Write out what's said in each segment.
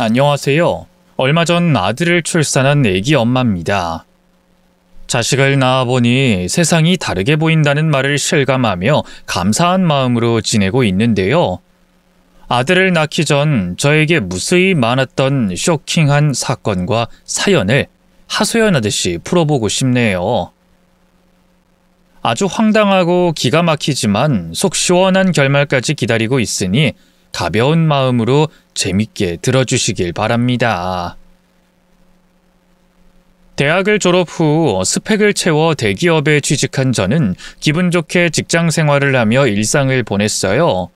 안녕하세요. 얼마 전 아들을 출산한 애기 엄마입니다. 자식을 낳아보니 세상이 다르게 보인다는 말을 실감하며 감사한 마음으로 지내고 있는데요. 아들을 낳기 전 저에게 무수히 많았던 쇼킹한 사건과 사연을 하소연하듯이 풀어보고 싶네요. 아주 황당하고 기가 막히지만 속 시원한 결말까지 기다리고 있으니 가벼운 마음으로 재밌게 들어주시길 바랍니다. 대학을 졸업 후 스펙을 채워 대기업에 취직한 저는 기분 좋게 직장 생활을 하며 일상을 보냈어요.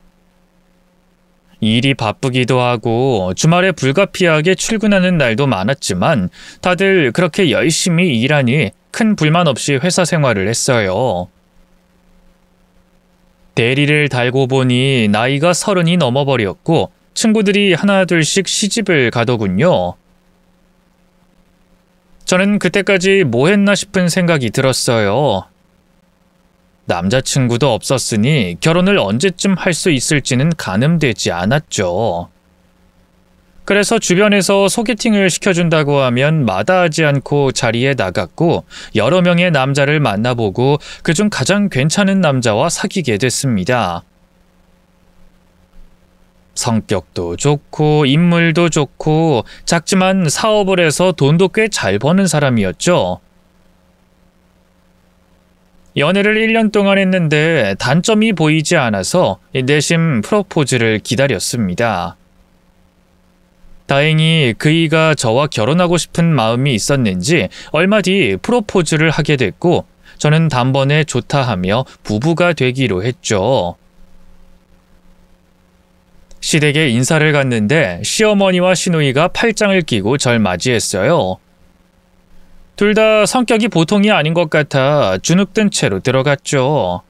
일이 바쁘기도 하고 주말에 불가피하게 출근하는 날도 많았지만 다들 그렇게 열심히 일하니 큰 불만 없이 회사 생활을 했어요. 대리를 달고 보니 나이가 30이 넘어버렸고 친구들이 하나둘씩 시집을 가더군요. 저는 그때까지 뭐 했나 싶은 생각이 들었어요. 남자친구도 없었으니 결혼을 언제쯤 할 수 있을지는 가늠되지 않았죠. 그래서 주변에서 소개팅을 시켜준다고 하면 마다하지 않고 자리에 나갔고 여러 명의 남자를 만나보고 그중 가장 괜찮은 남자와 사귀게 됐습니다. 성격도 좋고 인물도 좋고 작지만 사업을 해서 돈도 꽤 잘 버는 사람이었죠. 연애를 1년 동안 했는데 단점이 보이지 않아서 내심 프로포즈를 기다렸습니다. 다행히 그이가 저와 결혼하고 싶은 마음이 있었는지 얼마 뒤 프로포즈를 하게 됐고 저는 단번에 좋다 하며 부부가 되기로 했죠. 시댁에 인사를 갔는데 시어머니와 시누이가 팔짱을 끼고 절 맞이했어요. 둘 다 성격이 보통이 아닌 것 같아 주눅든 채로 들어갔죠.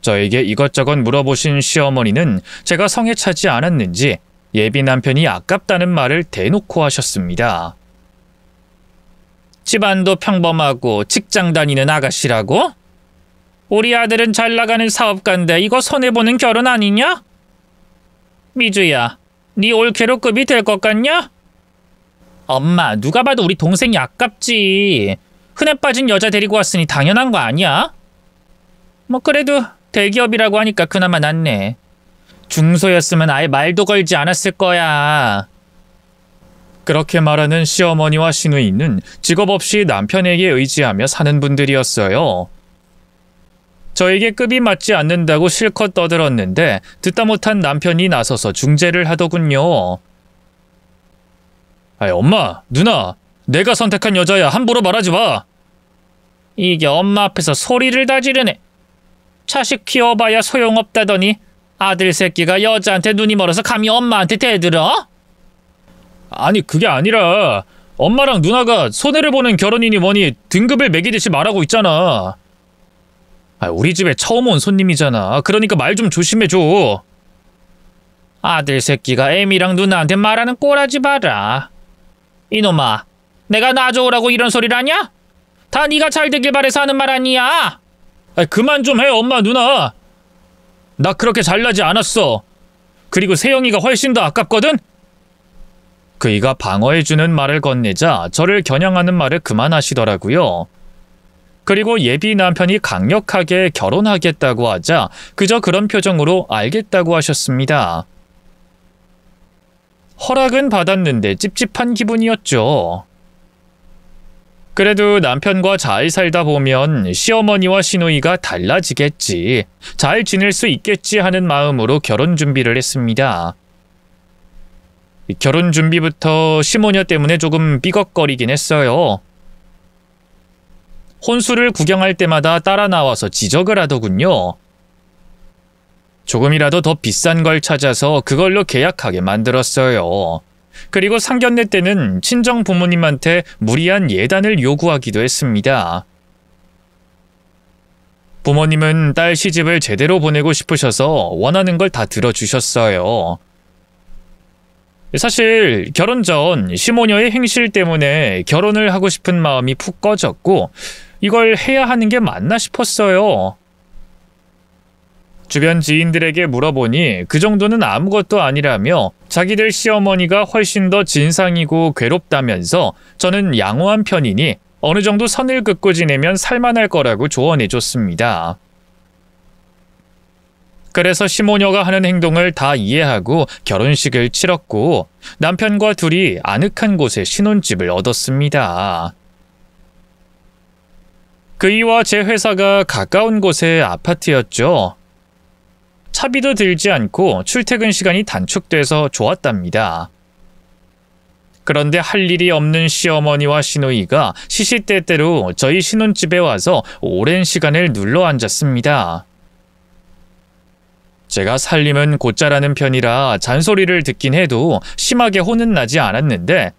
저에게 이것저것 물어보신 시어머니는 제가 성에 차지 않았는지 예비 남편이 아깝다는 말을 대놓고 하셨습니다. 집안도 평범하고 직장 다니는 아가씨라고? 우리 아들은 잘 나가는 사업가인데 이거 손해보는 결혼 아니냐? 미주야, 네 올케로 급이 될 것 같냐? 엄마, 누가 봐도 우리 동생이 아깝지. 흔해 빠진 여자 데리고 왔으니 당연한 거 아니야? 뭐 그래도 대기업이라고 하니까 그나마 낫네. 중소였으면 아예 말도 걸지 않았을 거야. 그렇게 말하는 시어머니와 시누이는 직업 없이 남편에게 의지하며 사는 분들이었어요. 저에게 급이 맞지 않는다고 실컷 떠들었는데 듣다 못한 남편이 나서서 중재를 하더군요. 아이, 엄마, 누나, 내가 선택한 여자야. 함부로 말하지 마. 이게 엄마 앞에서 소리를 다 지르네. 자식 키워봐야 소용없다더니 아들 새끼가 여자한테 눈이 멀어서 감히 엄마한테 대들어? 아니, 그게 아니라 엄마랑 누나가 손해를 보는 결혼이니 뭐니 등급을 매기듯이 말하고 있잖아. 우리 집에 처음 온 손님이잖아. 그러니까 말 좀 조심해줘. 아들 새끼가 애미랑 누나한테 말하는 꼴하지 마라. 이놈아, 내가 놔줘오라고 이런 소리를 하냐? 다 네가 잘 되길 바래서 하는 말 아니야. 그만 좀 해, 엄마, 누나. 나 그렇게 잘나지 않았어. 그리고 세영이가 훨씬 더 아깝거든? 그이가 방어해주는 말을 건네자 저를 겨냥하는 말을 그만하시더라고요. 그리고 예비 남편이 강력하게 결혼하겠다고 하자 그저 그런 표정으로 알겠다고 하셨습니다. 허락은 받았는데 찝찝한 기분이었죠. 그래도 남편과 잘 살다 보면 시어머니와 시누이가 달라지겠지, 잘 지낼 수 있겠지 하는 마음으로 결혼 준비를 했습니다. 결혼 준비부터 시모녀 때문에 조금 삐걱거리긴 했어요. 혼수를 구경할 때마다 따라 나와서 지적을 하더군요. 조금이라도 더 비싼 걸 찾아서 그걸로 계약하게 만들었어요. 그리고 상견례 때는 친정 부모님한테 무리한 예단을 요구하기도 했습니다. 부모님은 딸 시집을 제대로 보내고 싶으셔서 원하는 걸 다 들어주셨어요. 사실 결혼 전 시모녀의 행실 때문에 결혼을 하고 싶은 마음이 푹 꺼졌고 이걸 해야 하는 게 맞나 싶었어요. 주변 지인들에게 물어보니 그 정도는 아무것도 아니라며 자기들 시어머니가 훨씬 더 진상이고 괴롭다면서 저는 양호한 편이니 어느 정도 선을 긋고 지내면 살만할 거라고 조언해줬습니다. 그래서 시모녀가 하는 행동을 다 이해하고 결혼식을 치렀고 남편과 둘이 아늑한 곳에 신혼집을 얻었습니다. 그이와 제 회사가 가까운 곳의 아파트였죠. 차비도 들지 않고 출퇴근 시간이 단축돼서 좋았답니다. 그런데 할 일이 없는 시어머니와 시누이가 시시때때로 저희 신혼집에 와서 오랜 시간을 눌러 앉았습니다. 제가 살림은 곧잘하는 편이라 잔소리를 듣긴 해도 심하게 혼은 나지 않았는데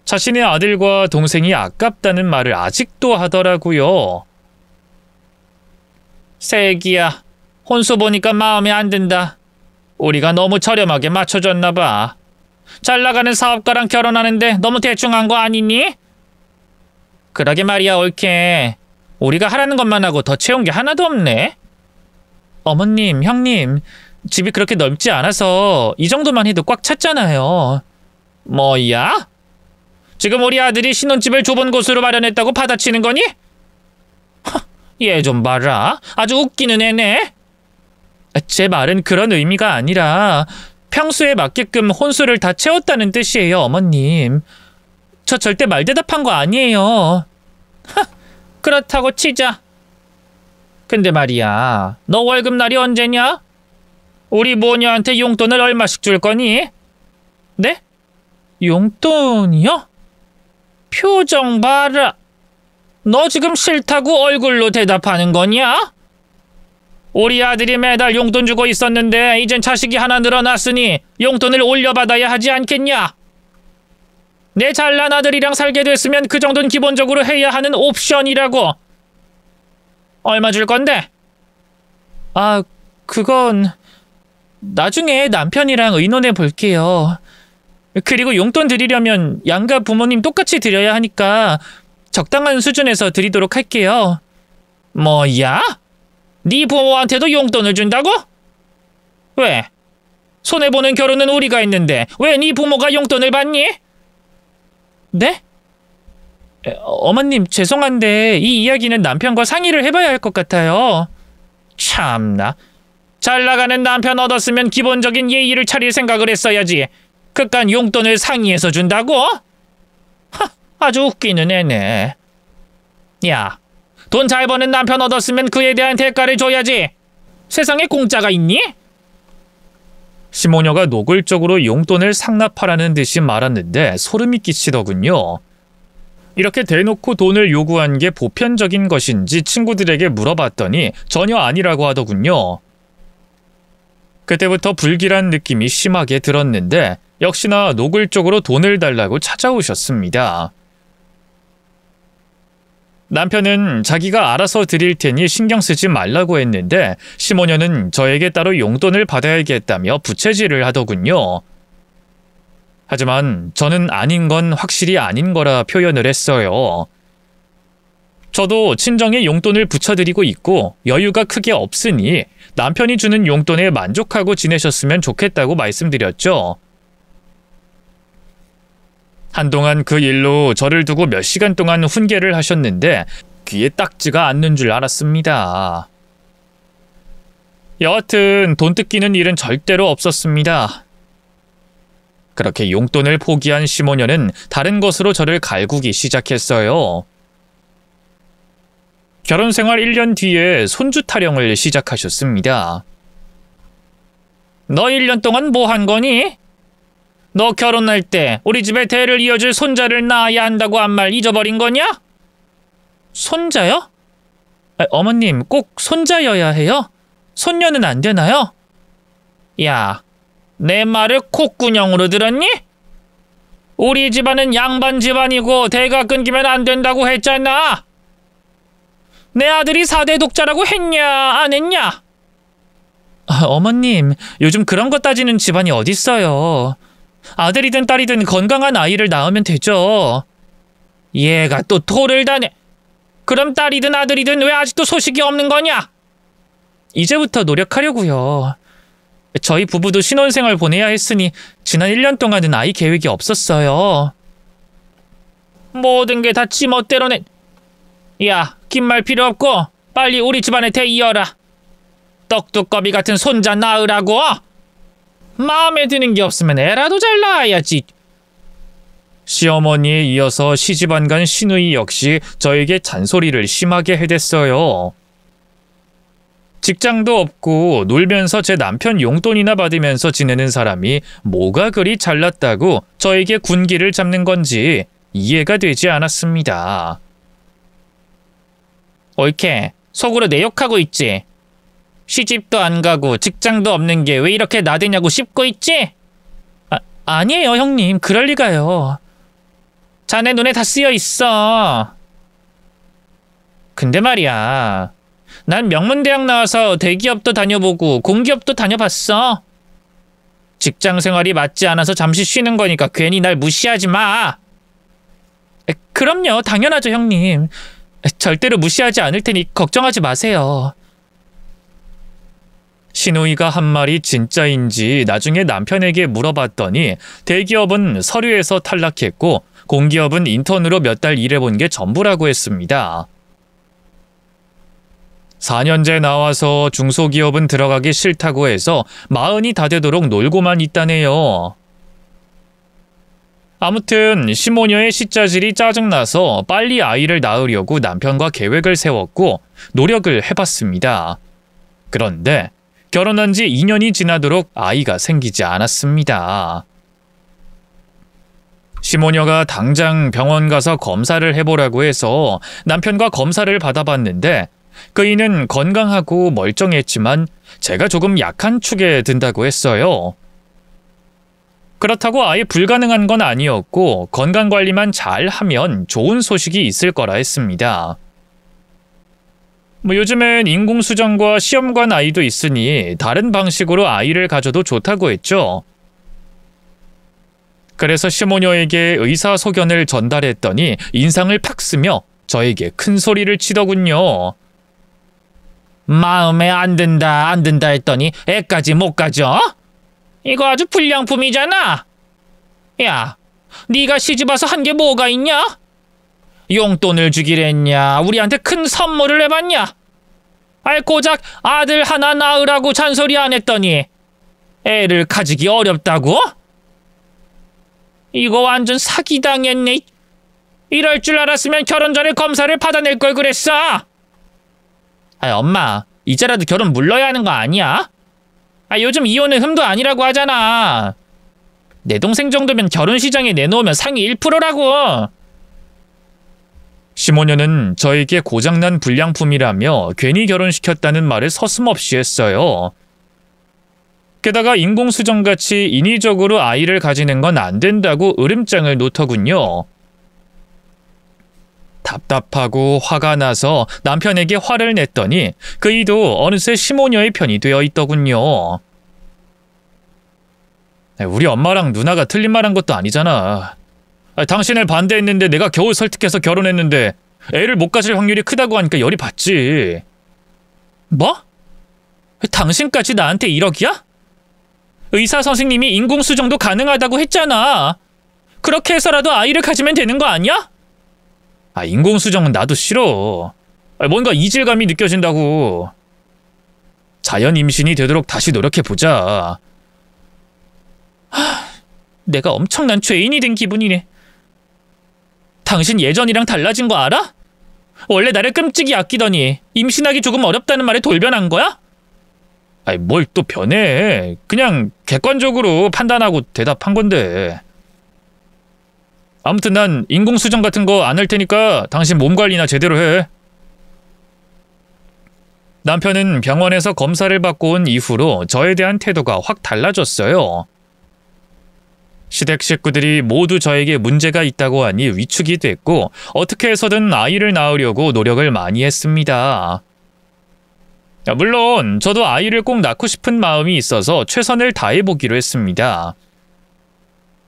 자신의 아들과 동생이 아깝다는 말을 아직도 하더라고요. 새애기야, 혼수 보니까 마음에 안 든다. 우리가 너무 저렴하게 맞춰줬나 봐. 잘 나가는 사업가랑 결혼하는데 너무 대충 한 거 아니니? 그러게 말이야, 옳게. 우리가 하라는 것만 하고 더 채운 게 하나도 없네. 어머님, 형님, 집이 그렇게 넓지 않아서 이 정도만 해도 꽉 찼잖아요. 뭐야? 지금 우리 아들이 신혼집을 좁은 곳으로 마련했다고 받아치는 거니? 얘 좀 봐라. 아주 웃기는 애네. 제 말은 그런 의미가 아니라 평소에 맞게끔 혼수를 다 채웠다는 뜻이에요, 어머님. 저 절대 말대답한 거 아니에요. 그렇다고 치자. 근데 말이야, 너 월급날이 언제냐? 우리 모녀한테 용돈을 얼마씩 줄 거니? 네? 용돈이요? 표정 봐라. 너 지금 싫다고 얼굴로 대답하는 거냐? 우리 아들이 매달 용돈 주고 있었는데 이젠 자식이 하나 늘어났으니 용돈을 올려받아야 하지 않겠냐? 내 잘난 아들이랑 살게 됐으면 그 정도는 기본적으로 해야 하는 옵션이라고. 얼마 줄 건데? 아, 그건 나중에 남편이랑 의논해 볼게요. 그리고 용돈 드리려면 양가 부모님 똑같이 드려야 하니까 적당한 수준에서 드리도록 할게요. 뭐야? 네 부모한테도 용돈을 준다고? 왜? 손해보는 결혼은 우리가 했는데 왜 네 부모가 용돈을 받니? 네? 어머님, 죄송한데 이 이야기는 남편과 상의를 해봐야 할 것 같아요. 참나. 잘 나가는 남편 얻었으면 기본적인 예의를 차릴 생각을 했어야지. 그깟 용돈을 상의해서 준다고? 아주 웃기는 애네. 야, 돈 잘 버는 남편 얻었으면 그에 대한 대가를 줘야지. 세상에 공짜가 있니? 시모녀가 노골적으로 용돈을 상납하라는 듯이 말았는데 소름이 끼치더군요. 이렇게 대놓고 돈을 요구한 게 보편적인 것인지 친구들에게 물어봤더니 전혀 아니라고 하더군요. 그때부터 불길한 느낌이 심하게 들었는데 역시나 노골적으로 돈을 달라고 찾아오셨습니다. 남편은 자기가 알아서 드릴 테니 신경 쓰지 말라고 했는데 시모녀는 저에게 따로 용돈을 받아야겠다며 부채질을 하더군요. 하지만 저는 아닌 건 확실히 아닌 거라 표현을 했어요. 저도 친정에 용돈을 붙여드리고 있고 여유가 크게 없으니 남편이 주는 용돈에 만족하고 지내셨으면 좋겠다고 말씀드렸죠. 한동안 그 일로 저를 두고 몇 시간 동안 훈계를 하셨는데 귀에 딱지가 않는 줄 알았습니다. 여하튼 돈 뜯기는 일은 절대로 없었습니다. 그렇게 용돈을 포기한 시모녀는 다른 것으로 저를 갈구기 시작했어요. 결혼생활 1년 뒤에 손주 타령을 시작하셨습니다. 너 1년 동안 뭐 한 거니? 너 결혼할 때 우리 집에 대를 이어줄 손자를 낳아야 한다고 한 말 잊어버린 거냐? 손자요? 어머님, 꼭 손자여야 해요? 손녀는 안 되나요? 야, 내 말을 콧구녕으로 들었니? 우리 집안은 양반 집안이고 대가 끊기면 안 된다고 했잖아. 내 아들이 4대 독자라고 했냐, 안 했냐? 어머님, 요즘 그런 거 따지는 집안이 어딨어요. 아들이든 딸이든 건강한 아이를 낳으면 되죠. 얘가 또 토를 다네. 그럼 딸이든 아들이든 왜 아직도 소식이 없는 거냐? 이제부터 노력하려고요. 저희 부부도 신혼생활 보내야 했으니 지난 1년 동안은 아이 계획이 없었어요. 모든 게 다 지멋대로네. 야, 긴 말 필요 없고 빨리 우리 집안에 대이어라. 떡두꺼비 같은 손자 낳으라고. 마음에 드는 게 없으면 애라도 잘 낳아야지. 시어머니에 이어서 시집안 간 시누이 역시 저에게 잔소리를 심하게 해댔어요. 직장도 없고 놀면서 제 남편 용돈이나 받으면서 지내는 사람이 뭐가 그리 잘났다고 저에게 군기를 잡는 건지 이해가 되지 않았습니다. 옳게 속으로 내 욕하고 있지. 시집도 안 가고 직장도 없는 게 왜 이렇게 나대냐고 씹고 있지? 아니에요 형님, 그럴 리가요. 자네 눈에 다 쓰여 있어. 근데 말이야, 난 명문대학 나와서 대기업도 다녀보고 공기업도 다녀봤어. 직장 생활이 맞지 않아서 잠시 쉬는 거니까 괜히 날 무시하지 마. 그럼요, 당연하죠 형님. 절대로 무시하지 않을 테니 걱정하지 마세요. 시누이가 한 말이 진짜인지 나중에 남편에게 물어봤더니 대기업은 서류에서 탈락했고 공기업은 인턴으로 몇 달 일해본 게 전부라고 했습니다. 4년제 나와서 중소기업은 들어가기 싫다고 해서 40이 다 되도록 놀고만 있다네요. 아무튼 시모녀의 시자질이 짜증나서 빨리 아이를 낳으려고 남편과 계획을 세웠고 노력을 해봤습니다. 그런데 결혼한 지 2년이 지나도록 아이가 생기지 않았습니다. 시모녀가 당장 병원 가서 검사를 해보라고 해서 남편과 검사를 받아봤는데 그이는 건강하고 멀쩡했지만 제가 조금 약한 축에 든다고 했어요. 그렇다고 아예 불가능한 건 아니었고 건강관리만 잘 하면 좋은 소식이 있을 거라 했습니다. 요즘엔 인공수정과 시험관 아이도 있으니 다른 방식으로 아이를 가져도 좋다고 했죠. 그래서 시모녀에게 의사소견을 전달했더니 인상을 팍 쓰며 저에게 큰 소리를 치더군요. 마음에 안 든다 했더니 애까지 못 가져? 이거 아주 불량품이잖아. 야, 네가 시집와서 한 게 뭐가 있냐? 용돈을 주기랬냐? 우리한테 큰 선물을 해봤냐? 아이 고작 아들 하나 낳으라고 잔소리 안 했더니 애를 가지기 어렵다고? 이거 완전 사기당했네. 이럴 줄 알았으면 결혼 전에 검사를 받아낼 걸 그랬어. 아이 엄마, 이제라도 결혼 물러야 하는 거 아니야? 요즘 이혼은 흠도 아니라고 하잖아. 내 동생 정도면 결혼 시장에 내놓으면 상위 1%라고. 시모녀는 저에게 고장난 불량품이라며 괜히 결혼시켰다는 말을 서슴없이 했어요. 게다가 인공수정같이 인위적으로 아이를 가지는 건 안 된다고 으름장을 놓더군요. 답답하고 화가 나서 남편에게 화를 냈더니 그이도 어느새 시모녀의 편이 되어 있더군요. 우리 엄마랑 누나가 틀린 말 한 것도 아니잖아. 당신을 반대했는데 내가 겨우 설득해서 결혼했는데 애를 못 가질 확률이 크다고 하니까 열이 받지. 뭐? 당신까지 나한테 1억이야? 의사 선생님이 인공수정도 가능하다고 했잖아. 그렇게 해서라도 아이를 가지면 되는 거 아니야? 인공수정은 나도 싫어. 뭔가 이질감이 느껴진다고. 자연 임신이 되도록 다시 노력해보자. 내가 엄청난 죄인이 된 기분이네. 당신 예전이랑 달라진 거 알아? 원래 나를 끔찍이 아끼더니 임신하기 조금 어렵다는 말에 돌변한 거야? 뭘 또 변해. 그냥 객관적으로 판단하고 대답한 건데. 아무튼 난 인공수정 같은 거 안 할 테니까 당신 몸 관리나 제대로 해. 남편은 병원에서 검사를 받고 온 이후로 저에 대한 태도가 확 달라졌어요. 시댁 식구들이 모두 저에게 문제가 있다고 하니 위축이 됐고 어떻게 해서든 아이를 낳으려고 노력을 많이 했습니다. 물론 저도 아이를 꼭 낳고 싶은 마음이 있어서 최선을 다해보기로 했습니다.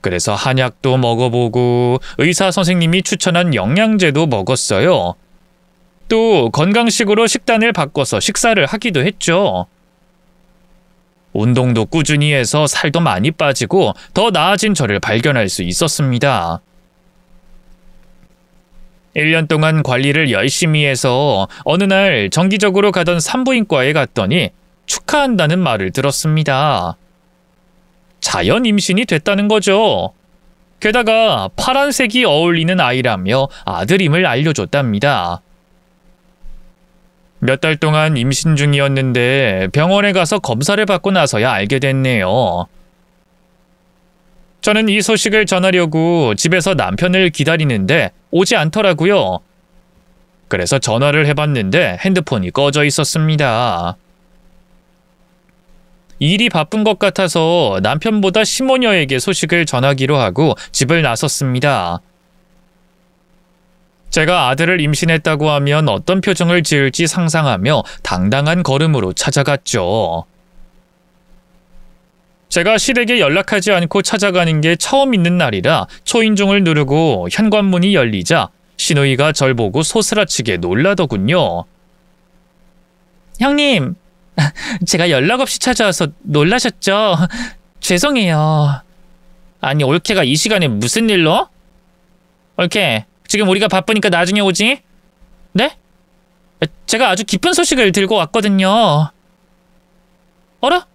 그래서 한약도 먹어보고 의사 선생님이 추천한 영양제도 먹었어요. 저녁도 건강식으로 식단을 바꿔서 식사를 하기도 했죠. 운동도 꾸준히 해서 살도 많이 빠지고 더 나아진 저를 발견할 수 있었습니다. 1년 동안 관리를 열심히 해서 어느 날 정기적으로 가던 산부인과에 갔더니 축하한다는 말을 들었습니다. 자연 임신이 됐다는 거죠. 게다가 파란색이 어울리는 아이라며 아들임을 알려줬답니다. 몇 달 동안 임신 중이었는데 병원에 가서 검사를 받고 나서야 알게 됐네요. 저는 이 소식을 전하려고 집에서 남편을 기다리는데 오지 않더라고요. 그래서 전화를 해봤는데 핸드폰이 꺼져 있었습니다. 일이 바쁜 것 같아서 남편보다 시모녀에게 소식을 전하기로 하고 집을 나섰습니다. 제가 아들을 임신했다고 하면 어떤 표정을 지을지 상상하며 당당한 걸음으로 찾아갔죠. 제가 시댁에 연락하지 않고 찾아가는 게 처음 있는 날이라 초인종을 누르고 현관문이 열리자 시누이가 절 보고 소스라치게 놀라더군요. 형님, 제가 연락 없이 찾아와서 놀라셨죠? 죄송해요. 아니, 올케가 이 시간에 무슨 일로? 올케, 지금 우리가 바쁘니까 나중에 오지? 네? 제가 아주 기쁜 소식을 들고 왔거든요. 어라?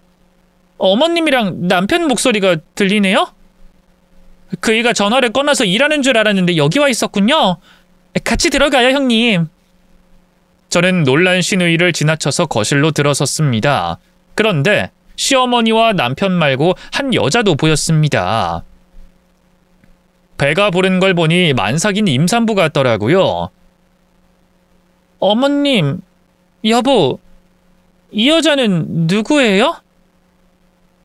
어머님이랑 남편 목소리가 들리네요? 그이가 전화를 꺼놔서 일하는 줄 알았는데 여기 와 있었군요. 같이 들어가요, 형님. 저는 놀란 시누이를 지나쳐서 거실로 들어섰습니다. 그런데 시어머니와 남편 말고 한 여자도 보였습니다. 배가 부른 걸 보니 만삭인 임산부 같더라고요. 어머님, 여보, 이 여자는 누구예요?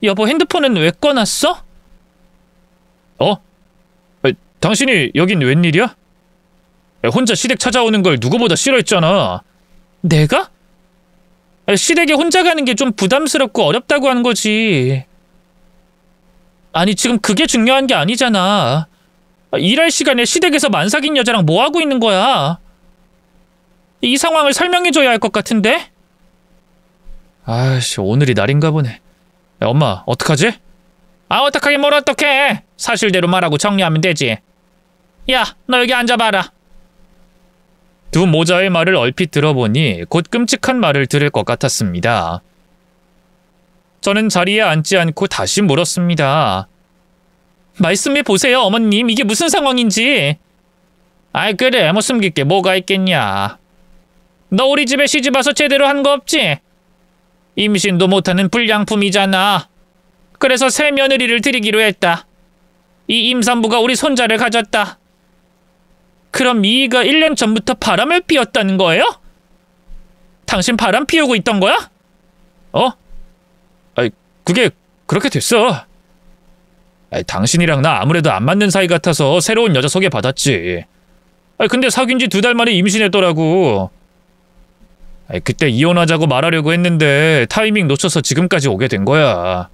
여보, 핸드폰은 왜 꺼놨어? 당신이 여긴 웬일이야? 혼자 시댁 찾아오는 걸 누구보다 싫어했잖아. 내가? 시댁에 혼자 가는 게 좀 부담스럽고 어렵다고 한 거지. 아니, 지금 그게 중요한 게 아니잖아. 일할 시간에 시댁에서 만삭인 여자랑 뭐 하고 있는 거야? 이 상황을 설명해줘야 할 것 같은데? 아이씨, 오늘이 날인가 보네. 야, 엄마, 어떡하지? 어떡하긴 뭘 어떡해. 사실대로 말하고 정리하면 되지. 야, 너 여기 앉아봐라. 두 모자의 말을 얼핏 들어보니 곧 끔찍한 말을 들을 것 같았습니다. 저는 자리에 앉지 않고 다시 물었습니다. 말씀해 보세요, 어머님. 이게 무슨 상황인지. 아이, 그래, 뭐 숨길 게 뭐가 있겠냐. 너 우리 집에 시집 와서 제대로 한 거 없지? 임신도 못하는 불량품이잖아. 그래서 새 며느리를 드리기로 했다. 이 임산부가 우리 손자를 가졌다. 그럼 이이가 1년 전부터 바람을 피웠다는 거예요? 당신 바람 피우고 있던 거야? 그게 그렇게 됐어. 당신이랑 나 아무래도 안 맞는 사이 같아서 새로운 여자 소개받았지. 근데 사귄 지 2달 만에 임신했더라고. 그때 이혼하자고 말하려고 했는데 타이밍 놓쳐서 지금까지 오게 된 거야.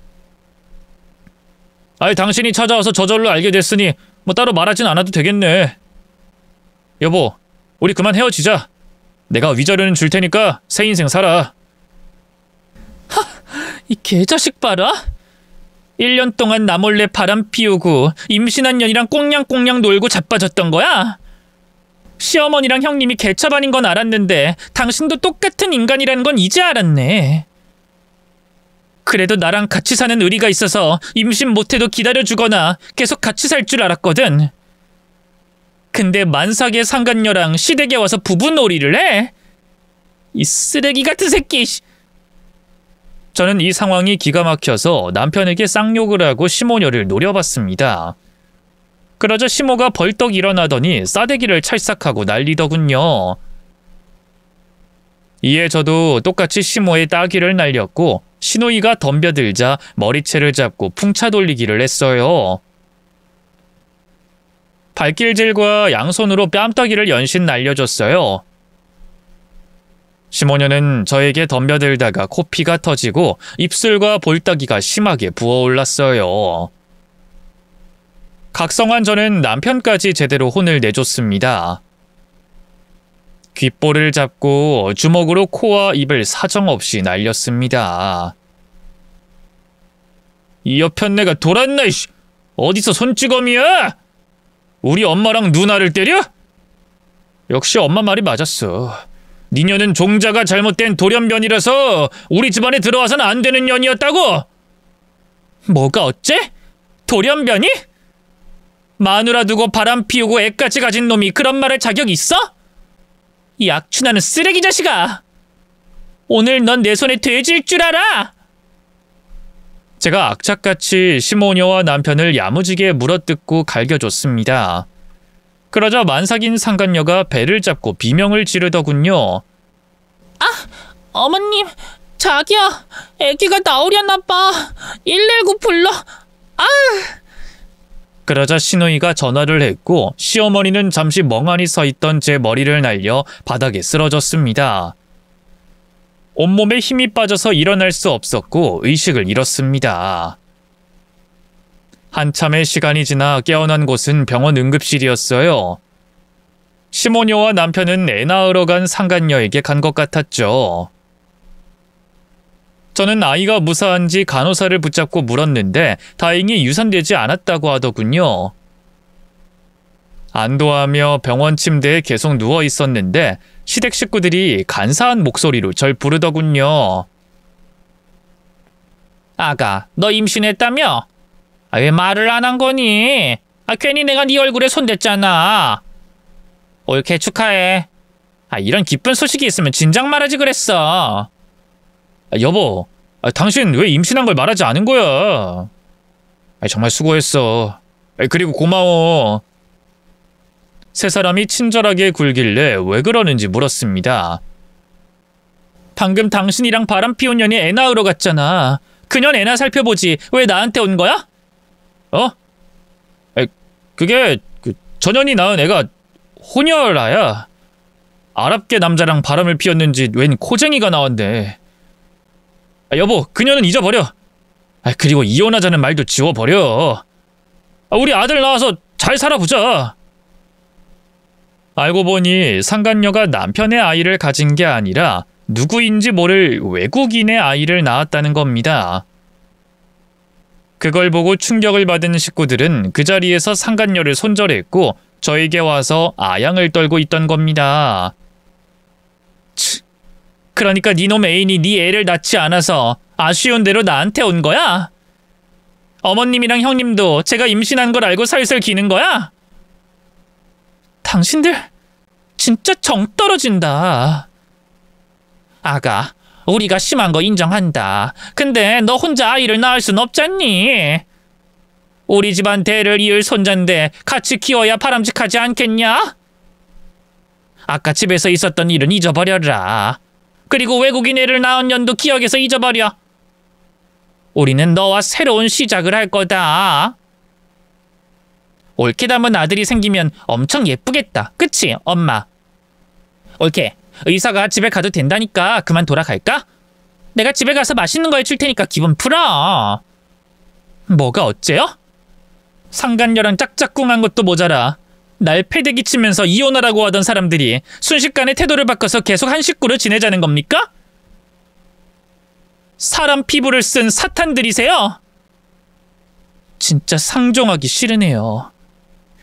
당신이 찾아와서 저절로 알게 됐으니 뭐 따로 말하진 않아도 되겠네. 여보, 우리 그만 헤어지자. 내가 위자료는 줄 테니까 새 인생 살아. 이 개자식 봐라. 1년 동안 나 몰래 바람 피우고 임신한 년이랑 꽁냥꽁냥 놀고 자빠졌던 거야? 시어머니랑 형님이 개차반인 건 알았는데 당신도 똑같은 인간이라는 건 이제 알았네. 그래도 나랑 같이 사는 의리가 있어서 임신 못해도 기다려주거나 계속 같이 살 줄 알았거든. 근데 만삭의 상간녀랑 시댁에 와서 부부놀이를 해? 이 쓰레기 같은 새끼. 저는 이 상황이 기가 막혀서 남편에게 쌍욕을 하고 시모녀를 노려봤습니다. 그러자 시모가 벌떡 일어나더니 싸대기를 찰싹하고 난리더군요. 이에 저도 똑같이 시모의 따귀를 날렸고 시누이가 덤벼들자 머리채를 잡고 풍차 돌리기를 했어요. 발길질과 양손으로 뺨따기를 연신 날려줬어요. 시모녀는 저에게 덤벼들다가 코피가 터지고 입술과 볼따기가 심하게 부어올랐어요. 각성한 저는 남편까지 제대로 혼을 내줬습니다. 귓볼을 잡고 주먹으로 코와 입을 사정없이 날렸습니다. 이 여편네가 돌았나 이씨. 어디서 손찌검이야? 우리 엄마랑 누나를 때려? 역시 엄마 말이 맞았어. 니녀는 종자가 잘못된 돌연변이라서 우리 집안에 들어와서는 안 되는 년이었다고? 뭐가 어째? 돌연변이? 마누라 두고 바람 피우고 애까지 가진 놈이 그런 말할 자격 있어? 이 악취나는 쓰레기 자식아! 오늘 넌 내 손에 돼질 줄 알아! 제가 악착같이 시모녀와 남편을 야무지게 물어뜯고 갈겨줬습니다. 그러자 만삭인 상간녀가 배를 잡고 비명을 지르더군요. 아! 어머님! 자기야! 애기가 나오려나 봐! 119 불러! 아! 그러자 시누이가 전화를 했고 시어머니는 잠시 멍하니 서있던 제 머리를 날려 바닥에 쓰러졌습니다. 온몸에 힘이 빠져서 일어날 수 없었고 의식을 잃었습니다. 한참의 시간이 지나 깨어난 곳은 병원 응급실이었어요. 시모녀와 남편은 애 낳으러 간 상간녀에게 간 것 같았죠. 저는 아이가 무사한지 간호사를 붙잡고 물었는데 다행히 유산되지 않았다고 하더군요. 안도하며 병원 침대에 계속 누워 있었는데 시댁 식구들이 간사한 목소리로 절 부르더군요. 아가, 너 임신했다며? 왜 말을 안 한 거니? 괜히 내가 네 얼굴에 손댔잖아. 옳게 축하해. 이런 기쁜 소식이 있으면 진작 말하지 그랬어. 여보, 당신 왜 임신한 걸 말하지 않은 거야? 정말 수고했어. 그리고 고마워. 세 사람이 친절하게 굴길래 왜 그러는지 물었습니다. 방금 당신이랑 바람 피운 년이 애 낳으러 갔잖아. 그년 애나 살펴보지. 왜 나한테 온 거야? 그게 전현이 낳은 애가 혼혈아야. 아랍계 남자랑 바람을 피웠는지 웬 코쟁이가 나왔네. 여보, 그녀는 잊어버려. 그리고 이혼하자는 말도 지워버려. 우리 아들 낳아서 잘 살아보자. 알고 보니 상간녀가 남편의 아이를 가진 게 아니라 누구인지 모를 외국인의 아이를 낳았다는 겁니다. 그걸 보고 충격을 받은 식구들은 그 자리에서 상간녀를 손절했고 저에게 와서 아양을 떨고 있던 겁니다. 그러니까 니놈 애인이 네 애를 낳지 않아서 아쉬운 대로 나한테 온 거야? 어머님이랑 형님도 제가 임신한 걸 알고 살살 기는 거야? 당신들 진짜 정 떨어진다. 아가, 우리가 심한 거 인정한다. 근데 너 혼자 아이를 낳을 순 없잖니? 우리 집안 대를 이을 손자인데 같이 키워야 바람직하지 않겠냐? 아까 집에서 있었던 일은 잊어버려라. 그리고 외국인 애를 낳은 년도 기억에서 잊어버려. 우리는 너와 새로운 시작을 할 거다. 옳게 담은 아들이 생기면 엄청 예쁘겠다. 그치, 엄마? 옳게, 의사가 집에 가도 된다니까 그만 돌아갈까? 내가 집에 가서 맛있는 거 해줄 테니까 기분 풀어. 뭐가 어째요? 상간녀랑 짝짝꿍한 것도 모자라 날 패대기 치면서 이혼하라고 하던 사람들이 순식간에 태도를 바꿔서 계속 한 식구로 지내자는 겁니까? 사람 피부를 쓴 사탄들이세요? 진짜 상종하기 싫으네요.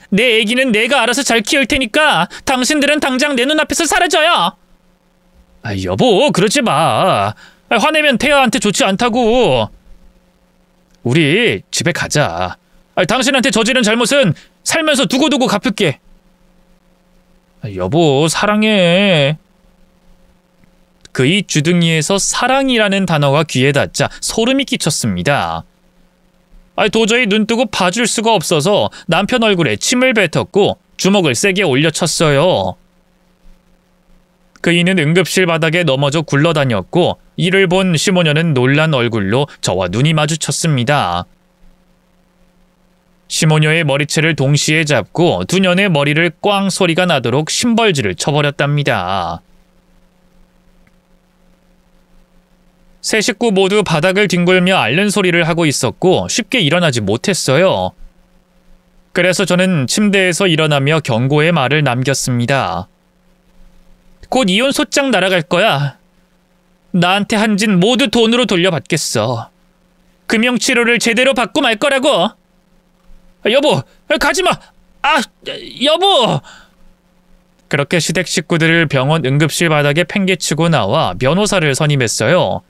내 애기는 내가 알아서 잘 키울 테니까 당신들은 당장 내 눈앞에서 사라져요. 여보, 그러지 마. 화내면 태아한테 좋지 않다고. 우리 집에 가자. 당신한테 저지른 잘못은 살면서 두고두고 갚을게. 여보, 사랑해. 그의 주둥이에서 사랑이라는 단어가 귀에 닿자 소름이 끼쳤습니다. 도저히 눈뜨고 봐줄 수가 없어서 남편 얼굴에 침을 뱉었고 주먹을 세게 올려쳤어요. 그이는 응급실 바닥에 넘어져 굴러다녔고 이를 본 시모녀는 놀란 얼굴로 저와 눈이 마주쳤습니다. 시모녀의 머리채를 동시에 잡고 두 년의 머리를 꽝 소리가 나도록 심벌질을 쳐버렸답니다. 세 식구 모두 바닥을 뒹굴며 앓는 소리를 하고 있었고 쉽게 일어나지 못했어요. 그래서 저는 침대에서 일어나며 경고의 말을 남겼습니다. 곧 이혼 소장 날아갈 거야. 나한테 한 짓 모두 돈으로 돌려받겠어. 금융치료를 제대로 받고 말 거라고. 여보, 가지마. 여보. 그렇게 시댁 식구들을 병원 응급실 바닥에 팽개치고 나와 변호사를 선임했어요.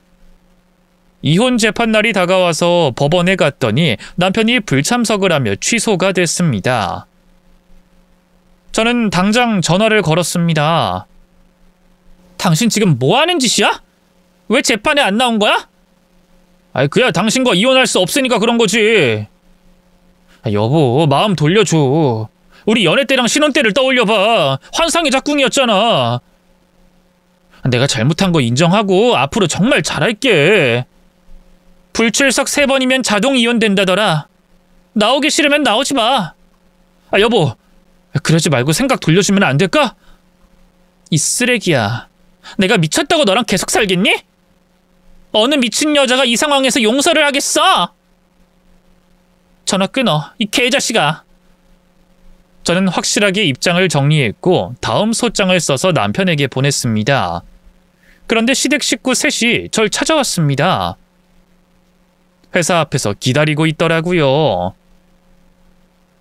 이혼 재판날이 다가와서 법원에 갔더니 남편이 불참석을 하며 취소가 됐습니다. 저는 당장 전화를 걸었습니다. 당신 지금 뭐 하는 짓이야? 왜 재판에 안 나온 거야? 그야 당신과 이혼할 수 없으니까 그런 거지. 여보, 마음 돌려줘. 우리 연애 때랑 신혼 때를 떠올려봐. 환상의 작궁이었잖아. 내가 잘못한 거 인정하고 앞으로 정말 잘할게. 불출석 3번이면 자동 이혼된다더라. 나오기 싫으면 나오지 마. 여보, 그러지 말고 생각 돌려주면 안 될까? 이 쓰레기야. 내가 미쳤다고 너랑 계속 살겠니? 어느 미친 여자가 이 상황에서 용서를 하겠어? 전화 끊어, 이 개자식아. 저는 확실하게 입장을 정리했고 다음 소장을 써서 남편에게 보냈습니다. 그런데 시댁 식구 셋이 절 찾아왔습니다. 회사 앞에서 기다리고 있더라고요.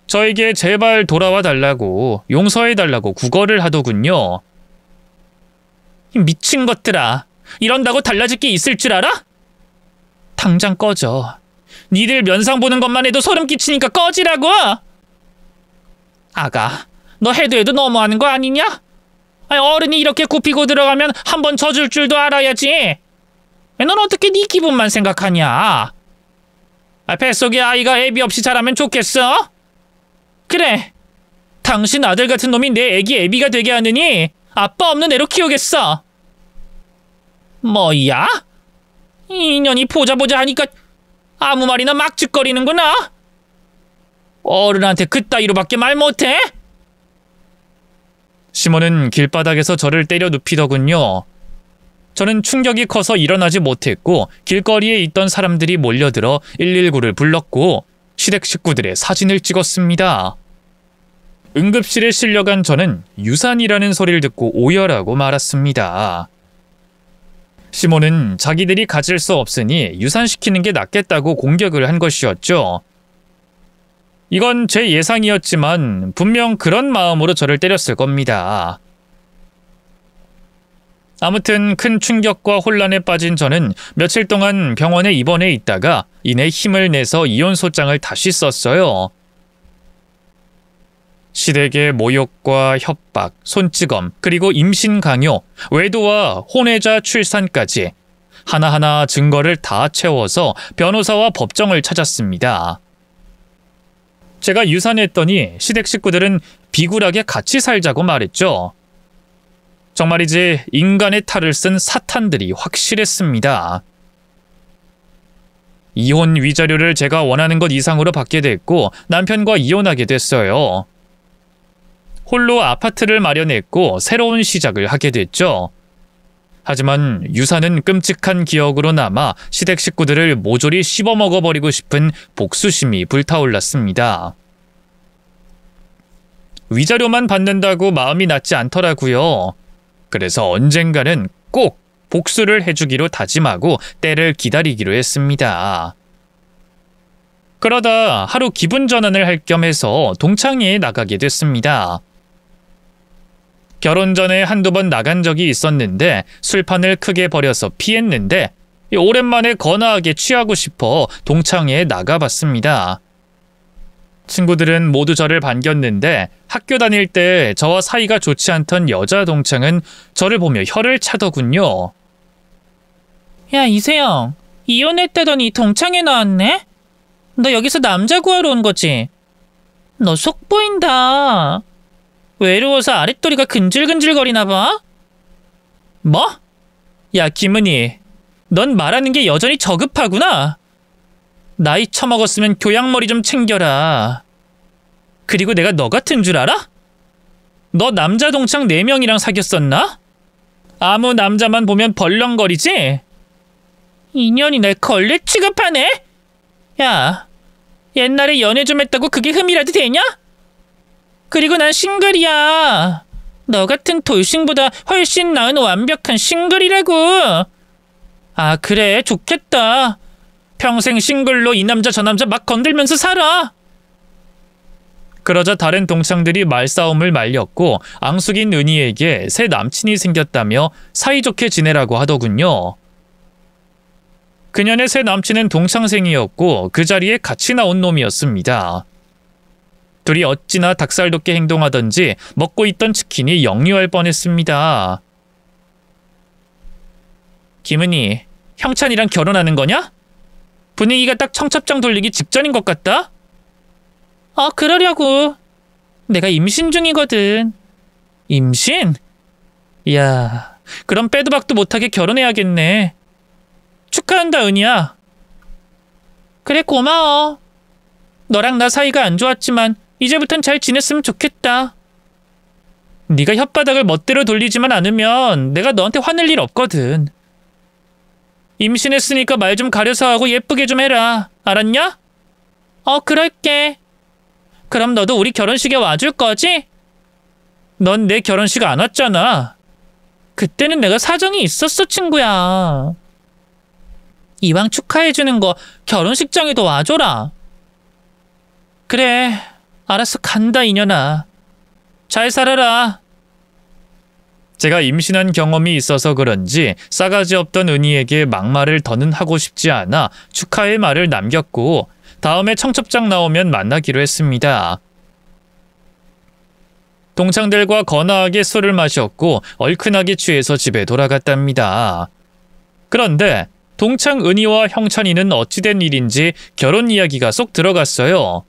저에게 제발 돌아와 달라고, 용서해 달라고 구걸을 하더군요. 미친 것들아, 이런다고 달라질 게 있을 줄 알아? 당장 꺼져. 니들 면상 보는 것만 해도 소름 끼치니까 꺼지라고! 아가, 너 해도 너무하는 거 아니냐? 어른이 이렇게 굽히고 들어가면 한번 져줄 줄도 알아야지. 넌 어떻게 네 기분만 생각하냐? 뱃속에 아이가 애비 없이 자라면 좋겠어? 그래, 당신 아들 같은 놈이 내 애기 애비가 되게 하느니 아빠 없는 애로 키우겠어. 뭐야? 인연이 보자 하니까 아무 말이나 막 짓거리는구나. 어른한테 그따위로밖에 말 못해? 시몬은 길바닥에서 저를 때려 눕히더군요. 저는 충격이 커서 일어나지 못했고 길거리에 있던 사람들이 몰려들어 119를 불렀고 시댁 식구들의 사진을 찍었습니다. 응급실에 실려간 저는 유산이라는 소리를 듣고 오열하고 말았습니다. 시몬은 자기들이 가질 수 없으니 유산시키는 게 낫겠다고 공격을 한 것이었죠. 이건 제 예상이었지만 분명 그런 마음으로 저를 때렸을 겁니다. 아무튼 큰 충격과 혼란에 빠진 저는 며칠 동안 병원에 입원해 있다가 이내 힘을 내서 이혼 소장을 다시 썼어요. 시댁의 모욕과 협박, 손찌검, 그리고 임신 강요, 외도와 혼외자 출산까지 하나하나 증거를 다 채워서 변호사와 법정을 찾았습니다. 제가 유산했더니 시댁 식구들은 비굴하게 같이 살자고 말했죠. 정말이지 인간의 탈을 쓴 사탄들이 확실했습니다. 이혼 위자료를 제가 원하는 것 이상으로 받게 됐고 남편과 이혼하게 됐어요. 홀로 아파트를 마련했고 새로운 시작을 하게 됐죠. 하지만 유산은 끔찍한 기억으로 남아 시댁 식구들을 모조리 씹어먹어버리고 싶은 복수심이 불타올랐습니다. 위자료만 받는다고 마음이 낫지 않더라고요. 그래서 언젠가는 꼭 복수를 해주기로 다짐하고 때를 기다리기로 했습니다. 그러다 하루 기분 전환을 할 겸 해서 동창회에 나가게 됐습니다. 결혼 전에 한두 번 나간 적이 있었는데 술판을 크게 벌여서 피했는데 오랜만에 거나하게 취하고 싶어 동창회에 나가봤습니다. 친구들은 모두 저를 반겼는데 학교 다닐 때 저와 사이가 좋지 않던 여자 동창은 저를 보며 혀를 차더군요. 야, 이세영, 이혼했다더니 동창회 나왔네? 너 여기서 남자 구하러 온 거지? 너 속 보인다. 외로워서 아랫도리가 근질근질거리나 봐? 뭐? 야, 김은희, 넌 말하는 게 여전히 저급하구나. 나이 처먹었으면 교양머리 좀 챙겨라. 그리고 내가 너 같은 줄 알아? 너 남자 동창 4명이랑 사귀었었나? 아무 남자만 보면 벌렁거리지? 인연이 날 걸레 취급하네? 야, 옛날에 연애 좀 했다고 그게 흠이라도 되냐? 그리고 난 싱글이야. 너 같은 돌싱보다 훨씬 나은 완벽한 싱글이라고. 아, 그래, 좋겠다. 평생 싱글로 이 남자 저 남자 막 건들면서 살아. 그러자 다른 동창들이 말싸움을 말렸고 앙숙인 은희에게 새 남친이 생겼다며 사이좋게 지내라고 하더군요. 그년의 새 남친은 동창생이었고 그 자리에 같이 나온 놈이었습니다. 둘이 어찌나 닭살 돋게 행동하던지 먹고 있던 치킨이 역류할 뻔했습니다. 김은희, 형찬이랑 결혼하는 거냐? 분위기가 딱 청첩장 돌리기 직전인 것 같다? 그러려고. 내가 임신 중이거든. 임신? 이야, 그럼 빼도 박도 못하게 결혼해야겠네. 축하한다, 은희야. 그래, 고마워. 너랑 나 사이가 안 좋았지만 이제부턴 잘 지냈으면 좋겠다. 네가 혓바닥을 멋대로 돌리지만 않으면 내가 너한테 화낼 일 없거든. 임신했으니까 말 좀 가려서 하고 예쁘게 좀 해라. 알았냐? 그럴게. 그럼 너도 우리 결혼식에 와줄 거지? 넌 내 결혼식 안 왔잖아. 그때는 내가 사정이 있었어, 친구야. 이왕 축하해주는 거 결혼식장에도 와줘라. 그래, 알았어, 간다, 이년아. 잘 살아라. 제가 임신한 경험이 있어서 그런지 싸가지 없던 은희에게 막말을 더는 하고 싶지 않아 축하의 말을 남겼고 다음에 청첩장 나오면 만나기로 했습니다. 동창들과 거나하게 술을 마셨고 얼큰하게 취해서 집에 돌아갔답니다. 그런데 동창 은희와 형찬이는 어찌된 일인지 결혼 이야기가 쏙 들어갔어요.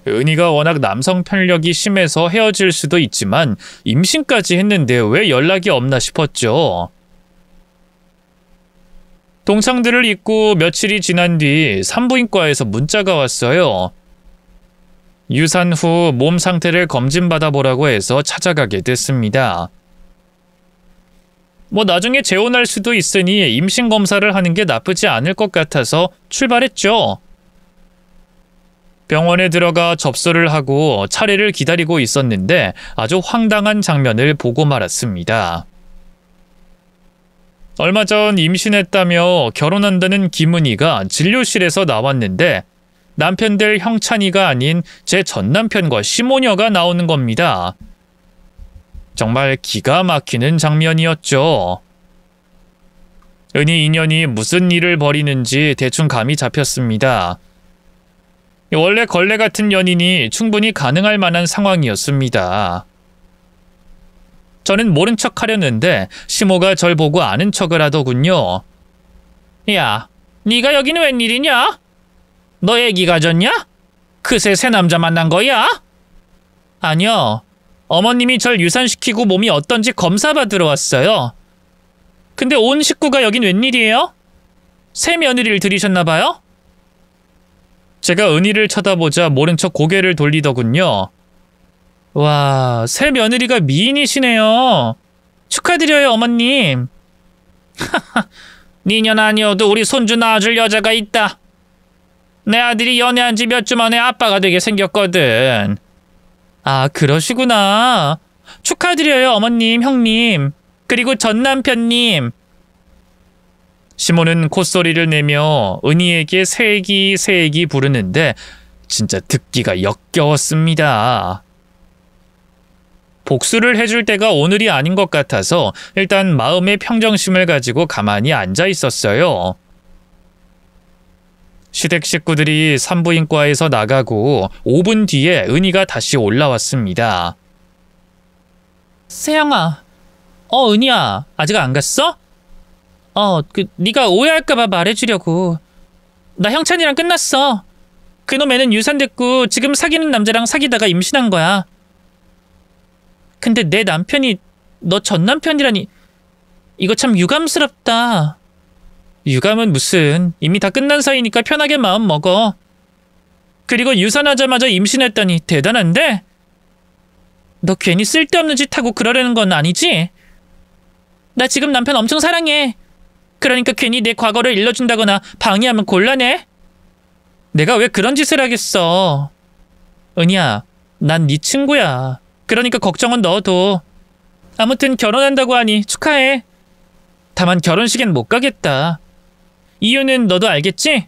은희가 워낙 남성 편력이 심해서 헤어질 수도 있지만 임신까지 했는데 왜 연락이 없나 싶었죠. 동창들을 잊고 며칠이 지난 뒤 산부인과에서 문자가 왔어요. 유산 후 몸 상태를 검진받아보라고 해서 찾아가게 됐습니다. 나중에 재혼할 수도 있으니 임신 검사를 하는 게 나쁘지 않을 것 같아서 출발했죠. 병원에 들어가 접수를 하고 차례를 기다리고 있었는데 아주 황당한 장면을 보고 말았습니다. 얼마 전 임신했다며 결혼한다는 김은희가 진료실에서 나왔는데 남편 될 형찬이가 아닌 제 전남편과 시모녀가 나오는 겁니다. 정말 기가 막히는 장면이었죠. 은희 인연이 무슨 일을 벌이는지 대충 감이 잡혔습니다. 원래 걸레 같은 연인이 충분히 가능할 만한 상황이었습니다. 저는 모른 척 하려는데 시모가 절 보고 아는 척을 하더군요. 야, 네가 여기는 웬일이냐? 너 애기 가졌냐? 그새 새 남자 만난 거야? 아니요. 어머님이 절 유산시키고 몸이 어떤지 검사받으러 왔어요. 근데 온 식구가 여긴 웬일이에요? 새 며느리를 들이셨나 봐요? 제가 은희를 쳐다보자 모른 척 고개를 돌리더군요. 와, 새 며느리가 미인이시네요. 축하드려요, 어머님. 니년 아니어도 우리 손주 낳아줄 여자가 있다. 내 아들이 연애한 지 몇 주 만에 아빠가 되게 생겼거든. 아, 그러시구나. 축하드려요, 어머님, 형님. 그리고 전 남편님. 시모는 콧소리를 내며 은희에게 새애기 새애기 부르는데 진짜 듣기가 역겨웠습니다. 복수를 해줄 때가 오늘이 아닌 것 같아서 일단 마음의 평정심을 가지고 가만히 앉아 있었어요. 시댁 식구들이 산부인과에서 나가고 5분 뒤에 은희가 다시 올라왔습니다. 세영아, 은희야, 아직 안 갔어? 네가 오해할까봐 말해주려고. 나 형찬이랑 끝났어. 그놈 애는 유산됐고 지금 사귀는 남자랑 사귀다가 임신한 거야. 근데 내 남편이 너 전 남편이라니. 이거 참 유감스럽다. 유감은 무슨, 이미 다 끝난 사이니까 편하게 마음 먹어. 그리고 유산하자마자 임신했다니 대단한데? 너 괜히 쓸데없는 짓 하고 그러려는 건 아니지? 나 지금 남편 엄청 사랑해. 그러니까 괜히 내 과거를 일러준다거나 방해하면 곤란해. 내가 왜 그런 짓을 하겠어. 은희야, 난 네 친구야. 그러니까 걱정은 넣어도. 아무튼 결혼한다고 하니 축하해. 다만 결혼식엔 못 가겠다. 이유는 너도 알겠지?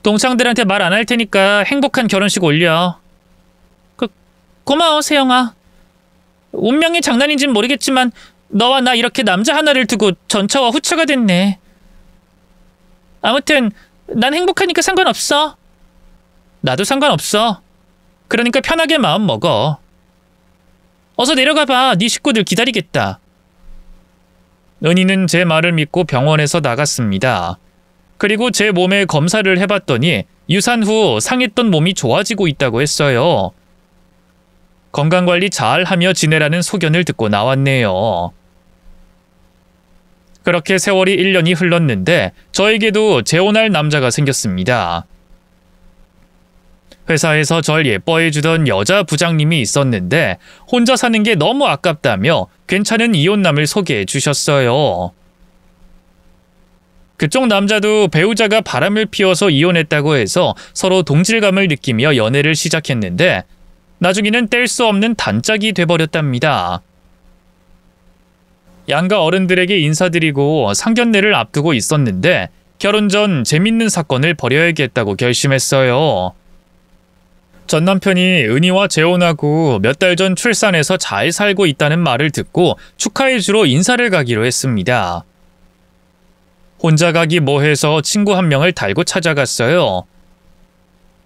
동창들한테 말 안 할 테니까 행복한 결혼식 올려. 고마워, 세영아. 운명의 장난인진 모르겠지만 너와 나 이렇게 남자 하나를 두고 전처와 후처가 됐네. 아무튼 난 행복하니까 상관없어. 나도 상관없어. 그러니까 편하게 마음 먹어. 어서 내려가봐. 네 식구들 기다리겠다. 은희는 제 말을 믿고 병원에서 나갔습니다. 그리고 제 몸에 검사를 해봤더니 유산 후 상했던 몸이 좋아지고 있다고 했어요. 건강관리 잘 하며 지내라는 소견을 듣고 나왔네요. 그렇게 세월이 1년이 흘렀는데 저에게도 재혼할 남자가 생겼습니다. 회사에서 절 예뻐해주던 여자 부장님이 있었는데 혼자 사는 게 너무 아깝다며 괜찮은 이혼남을 소개해 주셨어요. 그쪽 남자도 배우자가 바람을 피워서 이혼했다고 해서 서로 동질감을 느끼며 연애를 시작했는데 나중에는 뗄 수 없는 단짝이 돼버렸답니다. 양가 어른들에게 인사드리고 상견례를 앞두고 있었는데 결혼 전 재밌는 사건을 벌여야겠다고 결심했어요. 전 남편이 은희와 재혼하고 몇 달 전 출산해서 잘 살고 있다는 말을 듣고 축하해주러 인사를 가기로 했습니다. 혼자 가기 뭐해서 친구 한 명을 달고 찾아갔어요.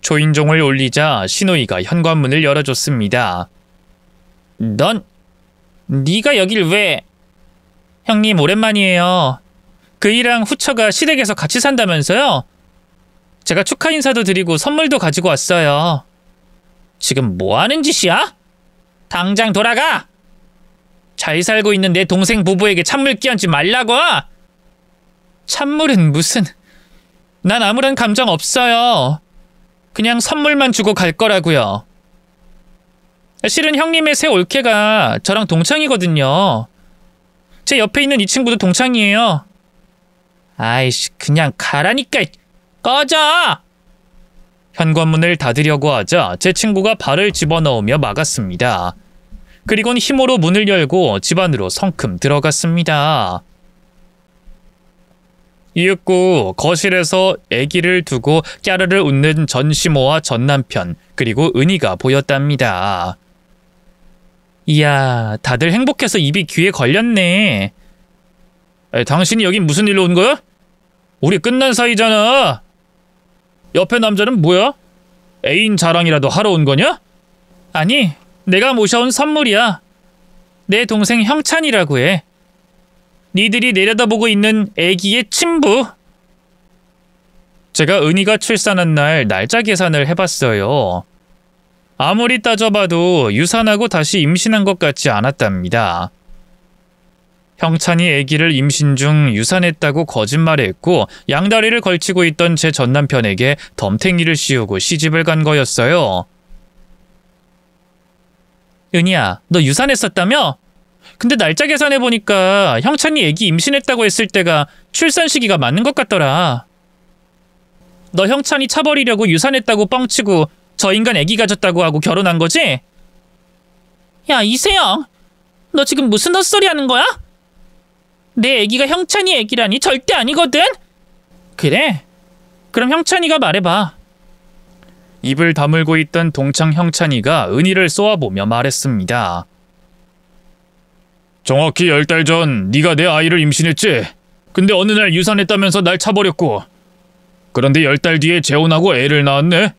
초인종을 올리자 신호이가 현관문을 열어줬습니다. 네가 여길 왜? 형님 오랜만이에요. 그이랑 후처가 시댁에서 같이 산다면서요? 제가 축하 인사도 드리고 선물도 가지고 왔어요. 지금 뭐 하는 짓이야? 당장 돌아가! 잘 살고 있는 내 동생 부부에게 찬물 끼얹지 말라고! 찬물은 무슨... 난 아무런 감정 없어요. 그냥 선물만 주고 갈 거라고요. 실은 형님의 새 올케가 저랑 동창이거든요. 제 옆에 있는 이 친구도 동창이에요. 아이씨, 그냥 가라니까. 꺼져! 현관문을 닫으려고 하자 제 친구가 발을 집어넣으며 막았습니다. 그리곤 힘으로 문을 열고 집 안으로 성큼 들어갔습니다. 이윽고 거실에서 아기를 두고 깨르르 웃는 전시모와 전남편 그리고 은희가 보였답니다. 이야, 다들 행복해서 입이 귀에 걸렸네. 당신이 여긴 무슨 일로 온 거야? 우리 끝난 사이잖아. 옆에 남자는 뭐야? 애인 자랑이라도 하러 온 거냐? 아니, 내가 모셔온 선물이야. 내 동생 형찬이라고 해. 니들이 내려다보고 있는 애기의 친부. 제가 은희가 출산한 날 날짜 계산을 해봤어요. 아무리 따져봐도 유산하고 다시 임신한 것 같지 않았답니다. 형찬이 아기를 임신 중 유산했다고 거짓말했고 양다리를 걸치고 있던 제 전남편에게 덤탱이를 씌우고 시집을 간 거였어요. 은희야, 너 유산했었다며? 근데 날짜 계산해보니까 형찬이 아기 임신했다고 했을 때가 출산 시기가 맞는 것 같더라. 너 형찬이 차버리려고 유산했다고 뻥치고 저 인간 아기 가졌다고 하고 결혼한 거지? 야, 이세영, 너 지금 무슨 헛소리 하는 거야? 내 아기가 형찬이 아기라니 절대 아니거든? 그래? 그럼 형찬이가 말해봐. 입을 다물고 있던 동창 형찬이가 은희를 쏘아보며 말했습니다. 정확히 10달 전 네가 내 아이를 임신했지? 근데 어느 날 유산했다면서 날 차버렸고 그런데 10달 뒤에 재혼하고 애를 낳았네?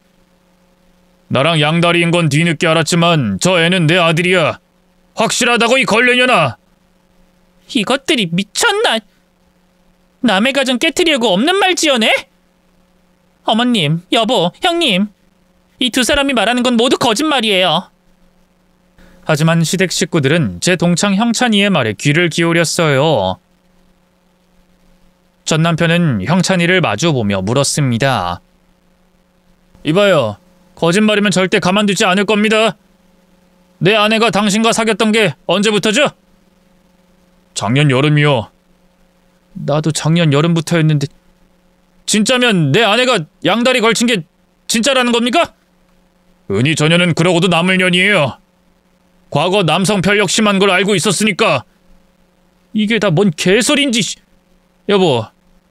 나랑 양다리인 건 뒤늦게 알았지만 저 애는 내 아들이야. 확실하다고 이 걸레년아. 이것들이 미쳤나? 남의 가정 깨트리려고 없는 말 지어내? 어머님, 여보, 형님, 이 두 사람이 말하는 건 모두 거짓말이에요. 하지만 시댁 식구들은 제 동창 형찬이의 말에 귀를 기울였어요. 전 남편은 형찬이를 마주보며 물었습니다. 이봐요, 거짓말이면 절대 가만두지 않을 겁니다. 내 아내가 당신과 사귀었던 게 언제부터죠? 작년 여름이요. 나도 작년 여름부터였는데 진짜면 내 아내가 양다리 걸친 게 진짜라는 겁니까? 은희 저녀는 그러고도 남을 년이에요. 과거 남성 편력 심한 걸 알고 있었으니까. 이게 다 뭔 개소린지. 여보,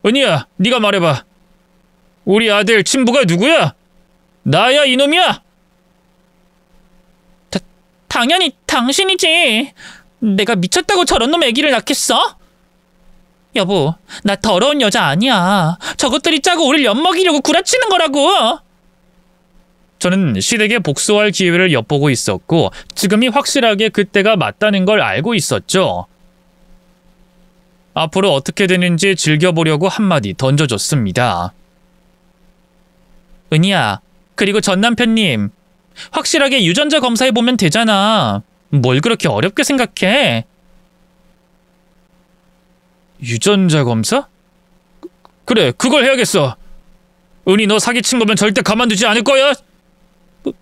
은희야, 네가 말해봐. 우리 아들 친부가 누구야? 나야, 이놈이야? 당연히 당신이지. 내가 미쳤다고 저런 놈 애기를 낳겠어? 여보, 나 더러운 여자 아니야. 저것들이 짜고 우릴 엿먹이려고 구라치는 거라고. 저는 시댁에 복수할 기회를 엿보고 있었고 지금이 확실하게 그때가 맞다는 걸 알고 있었죠. 앞으로 어떻게 되는지 즐겨보려고 한마디 던져줬습니다. 은희야, 그리고 전 남편님, 확실하게 유전자 검사해보면 되잖아. 뭘 그렇게 어렵게 생각해? 유전자 검사? 그래, 그걸 해야겠어. 은희, 너 사기친 거면 절대 가만두지 않을 거야.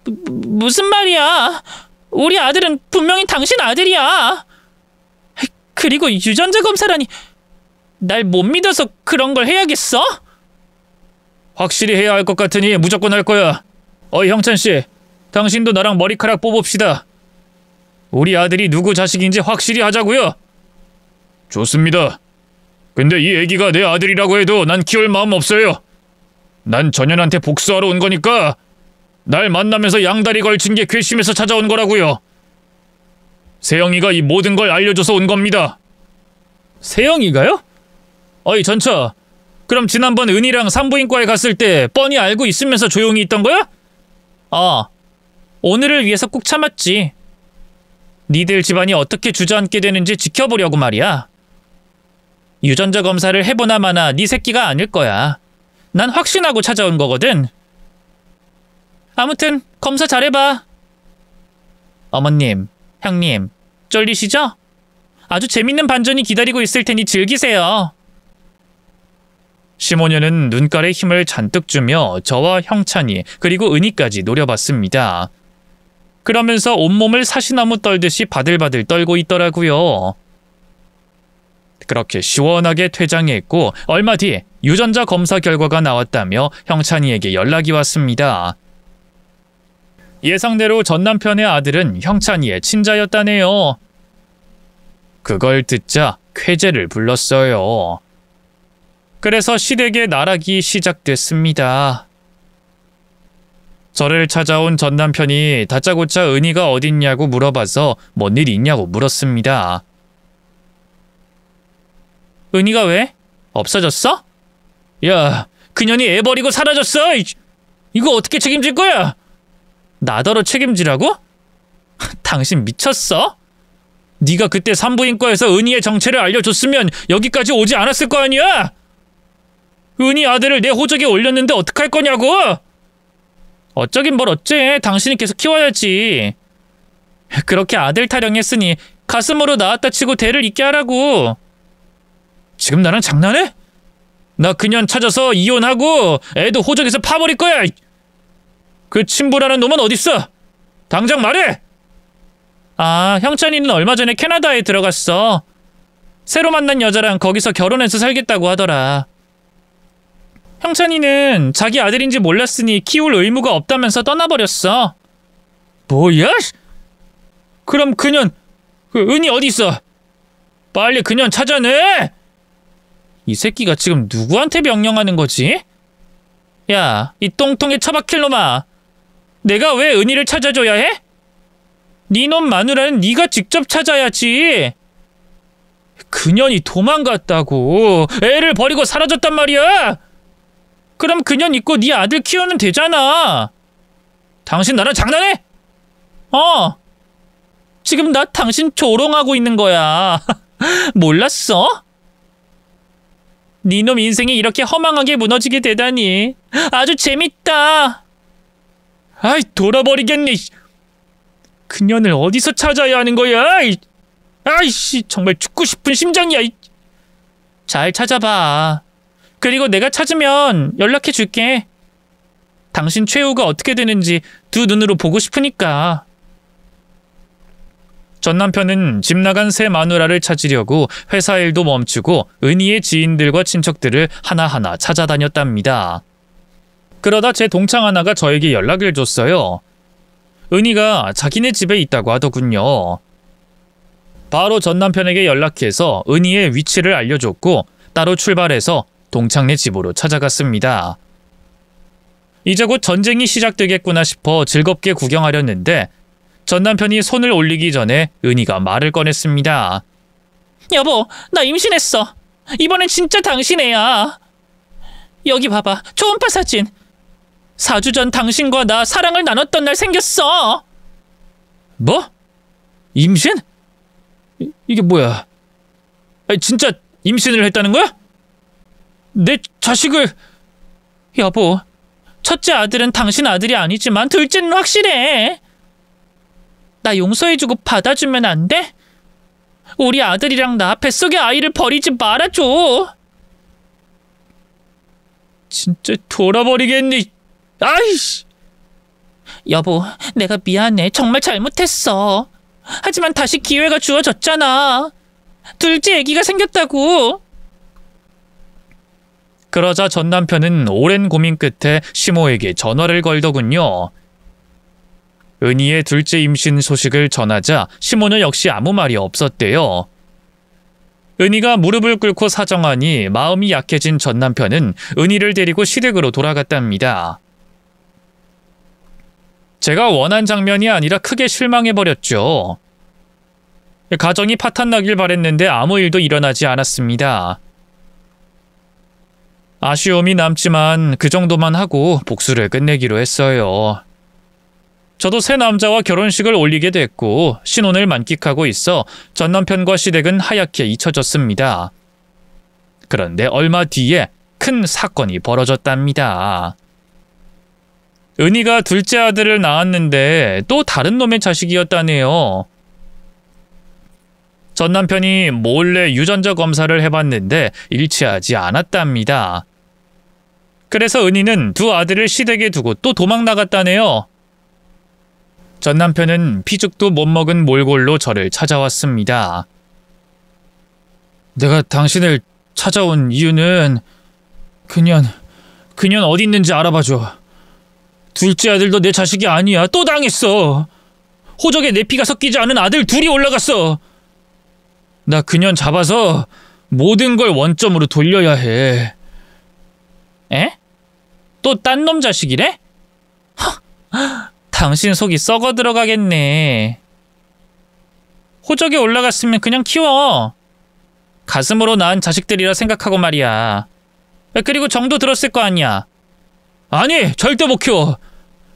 무슨 말이야? 우리 아들은 분명히 당신 아들이야. 그리고 유전자 검사라니. 날 못 믿어서 그런 걸 해야겠어? 확실히 해야 할 것 같으니 무조건 할 거야. 어이, 형찬씨, 당신도 나랑 머리카락 뽑읍시다. 우리 아들이 누구 자식인지 확실히 하자고요. 좋습니다. 근데 이 애기가 내 아들이라고 해도 난 키울 마음 없어요. 난 전현한테 복수하러 온 거니까 날 만나면서 양다리 걸친 게 괘씸해서 찾아온 거라고요. 세영이가 이 모든 걸 알려줘서 온 겁니다. 세영이가요? 어이, 전처, 그럼 지난번 은희랑 산부인과에 갔을 때 뻔히 알고 있으면서 조용히 있던 거야? 오늘을 위해서 꾹 참았지. 니들 집안이 어떻게 주저앉게 되는지 지켜보려고 말이야. 유전자 검사를 해보나 마나 네 새끼가 아닐 거야. 난 확신하고 찾아온 거거든. 아무튼 검사 잘해봐. 어머님, 형님, 쫄리시죠? 아주 재밌는 반전이 기다리고 있을 테니 즐기세요. 시모녀는 눈깔에 힘을 잔뜩 주며 저와 형찬이 그리고 은희까지 노려봤습니다. 그러면서 온몸을 사시나무 떨듯이 바들바들 떨고 있더라고요. 그렇게 시원하게 퇴장했고 얼마 뒤 유전자 검사 결과가 나왔다며 형찬이에게 연락이 왔습니다. 예상대로 전 남편의 아들은 형찬이의 친자였다네요. 그걸 듣자 쾌재를 불렀어요. 그래서 시댁의 나락이 시작됐습니다. 저를 찾아온 전 남편이 다짜고짜 은희가 어딨냐고 물어봐서 뭔 일 있냐고 물었습니다. 은희가 왜? 없어졌어? 야, 그년이 애 버리고 사라졌어! 이거 어떻게 책임질 거야? 나더러 책임지라고? 당신 미쳤어? 네가 그때 산부인과에서 은희의 정체를 알려줬으면 여기까지 오지 않았을 거 아니야? 은희 아들을 내 호적에 올렸는데 어떡할 거냐고! 어쩌긴 뭘 어째. 당신이 계속 키워야지. 그렇게 아들 타령했으니 가슴으로 낳았다 치고 대를 잇게 하라고. 지금 나랑 장난해? 나 그년 찾아서 이혼하고 애도 호적에서 파버릴 거야! 그 친부라는 놈은 어딨어? 당장 말해! 형찬이는 얼마 전에 캐나다에 들어갔어. 새로 만난 여자랑 거기서 결혼해서 살겠다고 하더라. 형찬이는 자기 아들인지 몰랐으니 키울 의무가 없다면서 떠나버렸어. 뭐야? 그럼 그년, 은희 어디 있어? 빨리 그년 찾아내! 이 새끼가 지금 누구한테 명령하는 거지? 야, 이 똥통에 처박힐 놈아. 내가 왜 은희를 찾아줘야 해? 네 놈 마누라는 네가 직접 찾아야지. 그년이 도망갔다고. 애를 버리고 사라졌단 말이야. 그럼 그년 있고 네 아들 키우면 되잖아. 당신 나랑 장난해? 지금 나 당신 조롱하고 있는 거야. 몰랐어? 네 놈 인생이 이렇게 허망하게 무너지게 되다니. 아주 재밌다. 아이, 돌아버리겠네. 그년을 어디서 찾아야 하는 거야? 아이씨, 정말 죽고 싶은 심장이야. 잘 찾아봐. 그리고 내가 찾으면 연락해 줄게. 당신 최후가 어떻게 되는지 두 눈으로 보고 싶으니까. 전 남편은 집 나간 새 마누라를 찾으려고 회사 일도 멈추고 은희의 지인들과 친척들을 하나하나 찾아다녔답니다. 그러다 제 동창 하나가 저에게 연락을 줬어요. 은희가 자기네 집에 있다고 하더군요. 바로 전 남편에게 연락해서 은희의 위치를 알려줬고 따로 출발해서 동창네 집으로 찾아갔습니다. 이제 곧 전쟁이 시작되겠구나 싶어 즐겁게 구경하려는데 전 남편이 손을 올리기 전에 은희가 말을 꺼냈습니다. 여보, 나 임신했어. 이번엔 진짜 당신 애야. 여기 봐봐, 초음파 사진. 4주 전 당신과 나 사랑을 나눴던 날 생겼어. 뭐? 임신? 이게 뭐야? 아니, 진짜 임신을 했다는 거야? 내 자식을... 여보, 첫째 아들은 당신 아들이 아니지만 둘째는 확실해. 나 용서해주고 받아주면 안 돼? 우리 아들이랑 나 뱃속의 아이를 버리지 말아줘. 진짜 돌아버리겠니? 아이씨. 여보, 내가 미안해. 정말 잘못했어. 하지만 다시 기회가 주어졌잖아. 둘째 아기가 생겼다고. 그러자 전 남편은 오랜 고민 끝에 시모에게 전화를 걸더군요. 은희의 둘째 임신 소식을 전하자 시모는 역시 아무 말이 없었대요. 은희가 무릎을 꿇고 사정하니 마음이 약해진 전 남편은 은희를 데리고 시댁으로 돌아갔답니다. 제가 원한 장면이 아니라 크게 실망해버렸죠. 가정이 파탄나길 바랬는데 아무 일도 일어나지 않았습니다. 아쉬움이 남지만 그 정도만 하고 복수를 끝내기로 했어요. 저도 새 남자와 결혼식을 올리게 됐고 신혼을 만끽하고 있어 전 남편과 시댁은 하얗게 잊혀졌습니다. 그런데 얼마 뒤에 큰 사건이 벌어졌답니다. 은희가 둘째 아들을 낳았는데 또 다른 놈의 자식이었다네요. 전 남편이 몰래 유전자 검사를 해봤는데 일치하지 않았답니다. 그래서 은희는 두 아들을 시댁에 두고 또 도망 나갔다네요. 전 남편은 피죽도 못 먹은 몰골로 저를 찾아왔습니다. 내가 당신을 찾아온 이유는 그년 어디 있는지 알아봐줘. 둘째 아들도 내 자식이 아니야. 또 당했어. 호적에 내 피가 섞이지 않은 아들 둘이 올라갔어. 나 그년 잡아서 모든 걸 원점으로 돌려야 해. 에? 또 딴 놈 자식이래? 당신 속이 썩어 들어가겠네. 호적에 올라갔으면 그냥 키워. 가슴으로 낳은 자식들이라 생각하고 말이야. 그리고 정도 들었을 거 아니야. 아니, 절대 못 키워.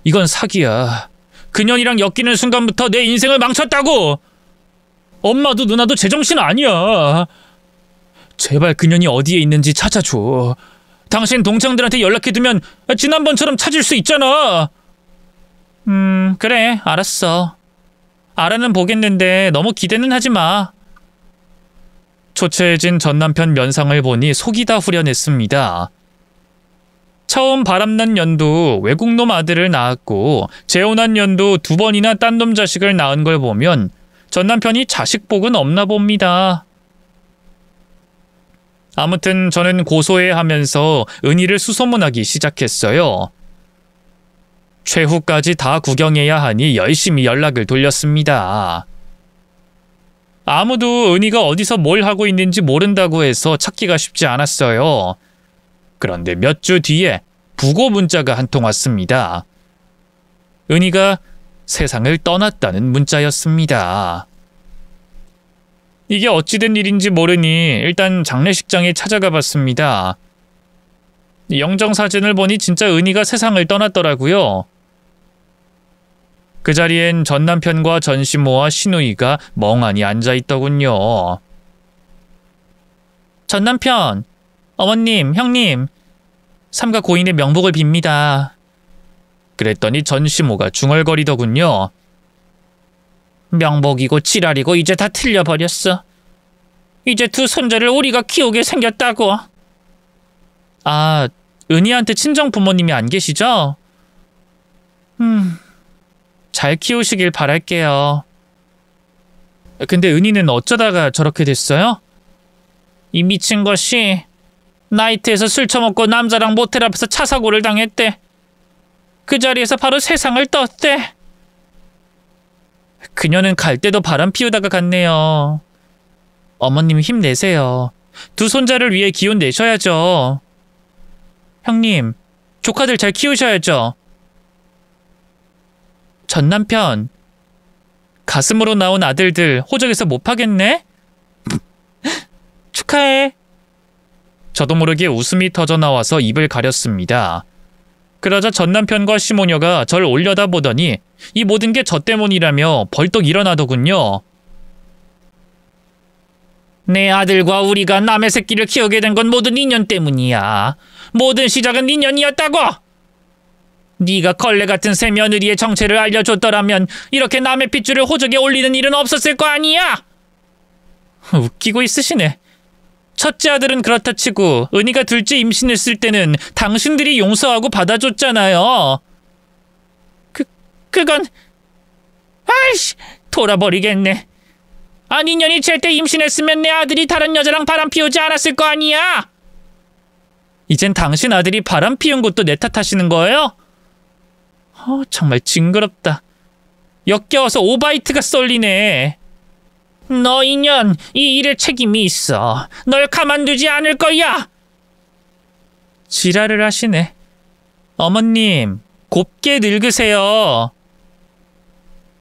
이건 사기야. 그년이랑 엮이는 순간부터 내 인생을 망쳤다고. 엄마도 누나도 제정신 아니야. 제발 그년이 어디에 있는지 찾아줘. 당신 동창들한테 연락해두면 지난번처럼 찾을 수 있잖아. 그래, 알았어. 알아는 보겠는데 너무 기대는 하지 마. 초췌해진 전 남편 면상을 보니 속이 다 후련했습니다. 처음 바람난 연도 외국놈 아들을 낳았고 재혼한 연도 2번이나 딴 놈 자식을 낳은 걸 보면 전 남편이 자식 복은 없나 봅니다. 아무튼 저는 고소해하면서 은희를 수소문하기 시작했어요. 최후까지 다 구경해야 하니 열심히 연락을 돌렸습니다. 아무도 은희가 어디서 뭘 하고 있는지 모른다고 해서 찾기가 쉽지 않았어요. 그런데 몇 주 뒤에 부고 문자가 한 통 왔습니다. 은희가 세상을 떠났다는 문자였습니다. 이게 어찌된 일인지 모르니 일단 장례식장에 찾아가 봤습니다. 영정사진을 보니 진짜 은희가 세상을 떠났더라고요. 그 자리엔 전 남편과 전 시모와 시누이가 멍하니 앉아있더군요. 전 남편, 어머님, 형님, 삼가 고인의 명복을 빕니다. 그랬더니 전 시모가 중얼거리더군요. 명복이고 지랄이고 이제 다 틀려버렸어. 이제 두 손자를 우리가 키우게 생겼다고. 아, 은희한테 친정 부모님이 안 계시죠? 잘 키우시길 바랄게요. 근데 은희는 어쩌다가 저렇게 됐어요? 이 미친 것이 나이트에서 술 처먹고 남자랑 모텔 앞에서 차 사고를 당했대. 그 자리에서 바로 세상을 떴대. 그녀는 갈 때도 바람 피우다가 갔네요. 어머님 힘내세요. 두 손자를 위해 기운 내셔야죠. 형님, 조카들 잘 키우셔야죠. 전 남편, 가슴으로 나온 아들들 호적에서 못 파겠네? 축하해. 저도 모르게 웃음이 터져 나와서 입을 가렸습니다. 그러자 전 남편과 시모녀가 절 올려다보더니 이 모든 게 저 때문이라며 벌떡 일어나더군요. 내 아들과 우리가 남의 새끼를 키우게 된 건 모두 니년 때문이야. 모든 시작은 니년이었다고! 네가 걸레 같은 새 며느리의 정체를 알려줬더라면 이렇게 남의 핏줄을 호적에 올리는 일은 없었을 거 아니야! 웃기고 있으시네. 첫째 아들은 그렇다 치고 은희가 둘째 임신했을 때는 당신들이 용서하고 받아줬잖아요. 그건... 아이씨! 돌아버리겠네. 니년이 제때 임신했으면 내 아들이 다른 여자랑 바람 피우지 않았을 거 아니야! 이젠 당신 아들이 바람 피운 것도 내 탓하시는 거예요? 정말 징그럽다. 역겨워서 오바이트가 썰리네. 너 인연, 이 일에 책임이 있어. 널 가만두지 않을 거야. 지랄을 하시네. 어머님, 곱게 늙으세요.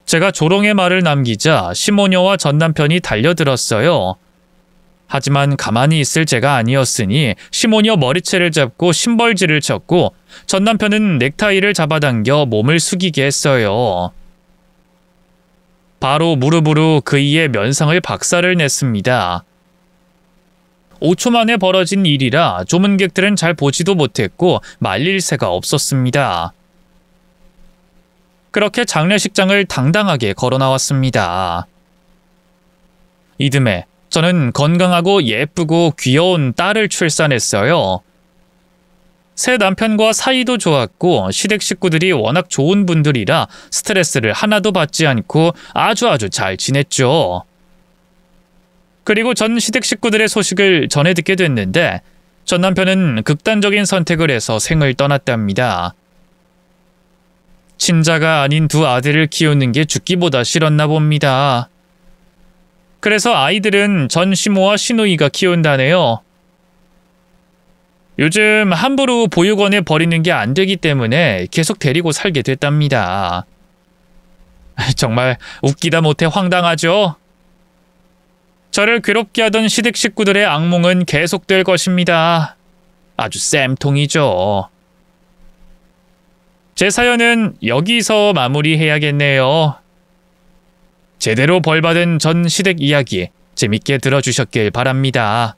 제가 조롱의 말을 남기자 시모녀와 전 남편이 달려들었어요. 하지만 가만히 있을 제가 아니었으니 시모녀 머리채를 잡고 심벌질을 쳤고 전 남편은 넥타이를 잡아당겨 몸을 숙이게 했어요. 바로 무릎으로 그이의 면상을 박살을 냈습니다. 5초 만에 벌어진 일이라 조문객들은 잘 보지도 못했고 말릴 새가 없었습니다. 그렇게 장례식장을 당당하게 걸어 나왔습니다. 이듬해 저는 건강하고 예쁘고 귀여운 딸을 출산했어요. 새 남편과 사이도 좋았고 시댁 식구들이 워낙 좋은 분들이라 스트레스를 하나도 받지 않고 아주 잘 지냈죠. 그리고 전 시댁 식구들의 소식을 전해 듣게 됐는데 전 남편은 극단적인 선택을 해서 생을 떠났답니다. 친자가 아닌 두 아들을 키우는 게 죽기보다 싫었나 봅니다. 그래서 아이들은 전 시모와 시누이가 키운다네요. 요즘 함부로 보육원에 버리는 게 안 되기 때문에 계속 데리고 살게 됐답니다. 정말 웃기다 못해 황당하죠? 저를 괴롭게 하던 시댁 식구들의 악몽은 계속될 것입니다. 아주 쌤통이죠. 제 사연은 여기서 마무리해야겠네요. 제대로 벌받은 전 시댁 이야기 재밌게 들어주셨길 바랍니다.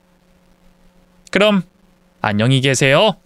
그럼 안녕히 계세요.